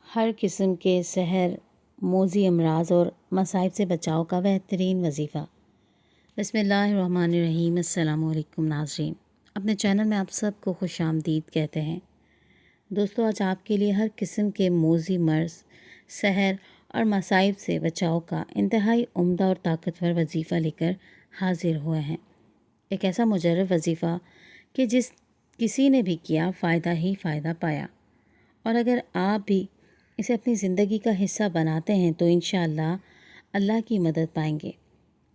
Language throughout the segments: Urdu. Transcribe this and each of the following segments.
ہر قسم کے سحر، موذی امراض اور مصائب سے بچاؤ کا بہترین وظیفہ۔ بسم اللہ الرحمن الرحیم۔ السلام علیکم ناظرین، اپنے چینل میں آپ سب کو خوش آمدید کہتے ہیں۔ دوستو، آج آپ کے لیے ہر قسم کے موذی مرض، سحر اور مصائب سے بچاؤ کا انتہائی عمدہ اور طاقتور وظیفہ لے کر حاضر ہوئے ہیں۔ ایک ایسا مجرب وظیفہ کہ جس کسی نے بھی کیا فائدہ ہی فائدہ پایا، اور اگر آپ بھی اسے اپنی زندگی کا حصہ بناتے ہیں تو انشاءاللہ اللہ کی مدد پائیں گے۔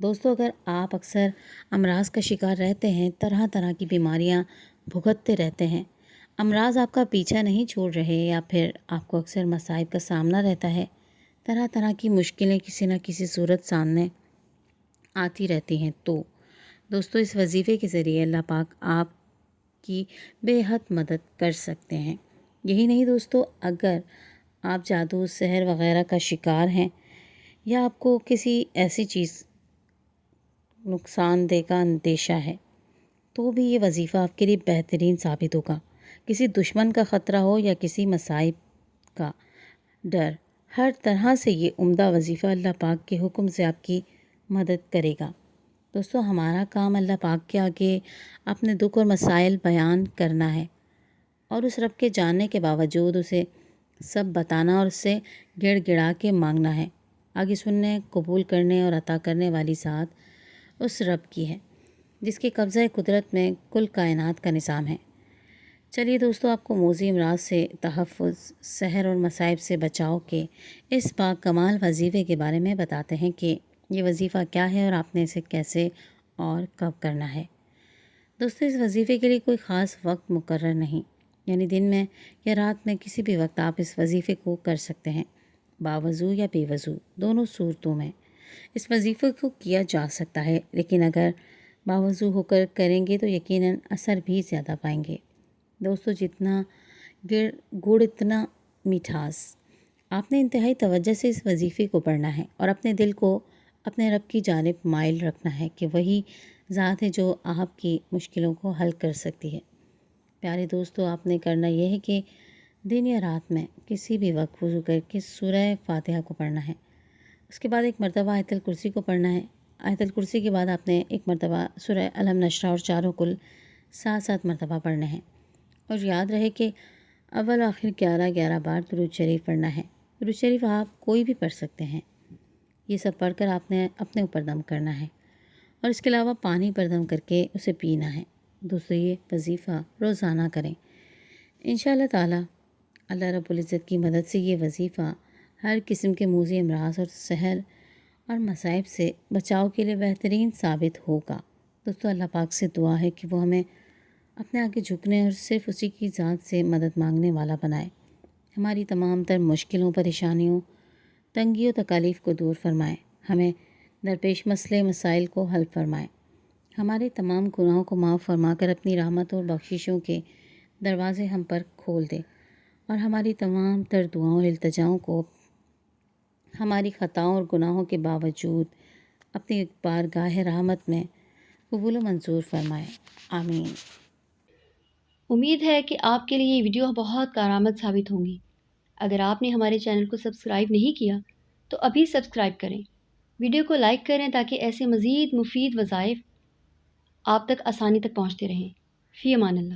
دوستو، اگر آپ اکثر امراض کا شکار رہتے ہیں، طرح طرح کی بیماریاں بھگتتے رہتے ہیں، امراض آپ کا پیچھا نہیں چھوڑ رہے، یا پھر آپ کو اکثر مصائب کا سامنا رہتا ہے، طرح طرح کی مشکلیں کسی نہ کسی صورت سامنے آتی رہتی ہیں، تو دوستو اس وظیفے کے ذریعے اللہ پاک آپ کی بے حد مدد کر سکتے ہیں۔ یہی نہیں دوستو، اگر آپ جادو، سحر وغیرہ کا شکار ہیں، یا آپ کو کسی ایسی چیز نقصان دہ کا اندیشہ ہے، تو بھی یہ وظیفہ آپ کے لیے بہترین ثابت ہوگا۔ کسی دشمن کا خطرہ ہو یا کسی مصائب کا ڈر، ہر طرح سے یہ عمدہ وظیفہ اللہ پاک کے حکم سے آپ کی مدد کرے گا۔ دوستو، ہمارا کام اللہ پاک کے آگے اپنے دکھ اور مسائل بیان کرنا ہے، اور اس رب کے جاننے کے باوجود اسے سب بتانا اور اس سے گڑ گڑا کے مانگنا ہے۔ آگے سننے، قبول کرنے اور عطا کرنے والی ذات اس رب کی ہے جس کے قبضہ قدرت میں کل کائنات کا نظام ہے۔ چلیے دوستو، آپ کو موذی امراض سے تحفظ، سحر اور مصائب سے بچاؤ کے اس با کمال وظیفے کے بارے میں بتاتے ہیں کہ یہ وظیفہ کیا ہے اور آپ نے اسے کیسے اور کب کرنا ہے۔ دوستو، اس وظیفے کے لیے کوئی خاص وقت مقرر نہیں، یعنی دن میں یا رات میں کسی بھی وقت آپ اس وظیفے کو کر سکتے ہیں، باوضو یا بے وضو دونوں صورتوں میں اس وظیفے کو کیا جا سکتا ہے، لیکن اگر باوضو ہو کر کریں گے تو یقیناً اثر بھی زیادہ پائیں گے۔ دوستو، جتنا گڑ اتنا مٹھاس، آپ نے انتہائی توجہ سے اس وظیفے کو پڑھنا ہے اور اپنے دل کو اپنے رب کی جانب مائل رکھنا ہے کہ وہی ذات ہے جو آپ کی مشکلوں کو حل کر سکتی ہے۔ پیارے دوستو، آپ نے کرنا یہ ہے کہ دن یا رات میں کسی بھی وقت وضو کر کے سورہ فاتحہ کو پڑھنا ہے، اس کے بعد ایک مرتبہ آیت الکرسی کو پڑھنا ہے۔ آیت الکرسی کے بعد آپ نے ایک مرتبہ سورہ الم نشرح اور چاروں کل 7 مرتبہ پڑھنے ہیں، اور یاد رہے کہ اول و آخر 11 بار درود شریف پڑھنا ہے۔ درود شریف آپ کوئی بھی پڑھ سکتے ہیں، یہ سب پڑھ کر آپ نے اپنے اوپر دم کرنا ہے، اور اس کے علاوہ پانی پر دم کر کے اسے پینا ہے۔ دوستو، یہ وظیفہ روزانہ کریں، انشاءاللہ تعالی اللہ رب العزت کی مدد سے یہ وظیفہ ہر قسم کے موذی امراض اور سحر اور مصائب سے بچاؤ کے لیے بہترین ثابت ہوگا۔ دوستو، اللہ پاک سے دعا ہے کہ وہ ہمیں اپنے آگے جھکنے اور صرف اسی کی ذات سے مدد مانگنے والا بنائے، ہماری تمام تر مشکلوں، پریشانیوں، تنگیوں، تکالیف کو دور فرمائے، ہمیں درپیش مسئلے مسائل کو حل فرمائے، ہمارے تمام گناہوں کو معاف فرما کر اپنی رحمت اور بخششوں کے دروازے ہم پر کھول دے، اور ہماری تمام تر دعاؤں اور التجاؤں کو ہماری خطاؤں اور گناہوں کے باوجود اپنی بارگاہ رحمت میں قبول و منظور فرمائے، آمین۔ امید ہے کہ آپ کے لیے یہ ویڈیو بہت کارآمد ثابت ہوں گی۔ اگر آپ نے ہمارے چینل کو سبسکرائب نہیں کیا تو ابھی سبسکرائب کریں، ویڈیو کو لائک کریں تاکہ ایسے مزید مفید وظائف آپ تک آسانی تک پہنچتے رہیں۔ فی امان اللہ۔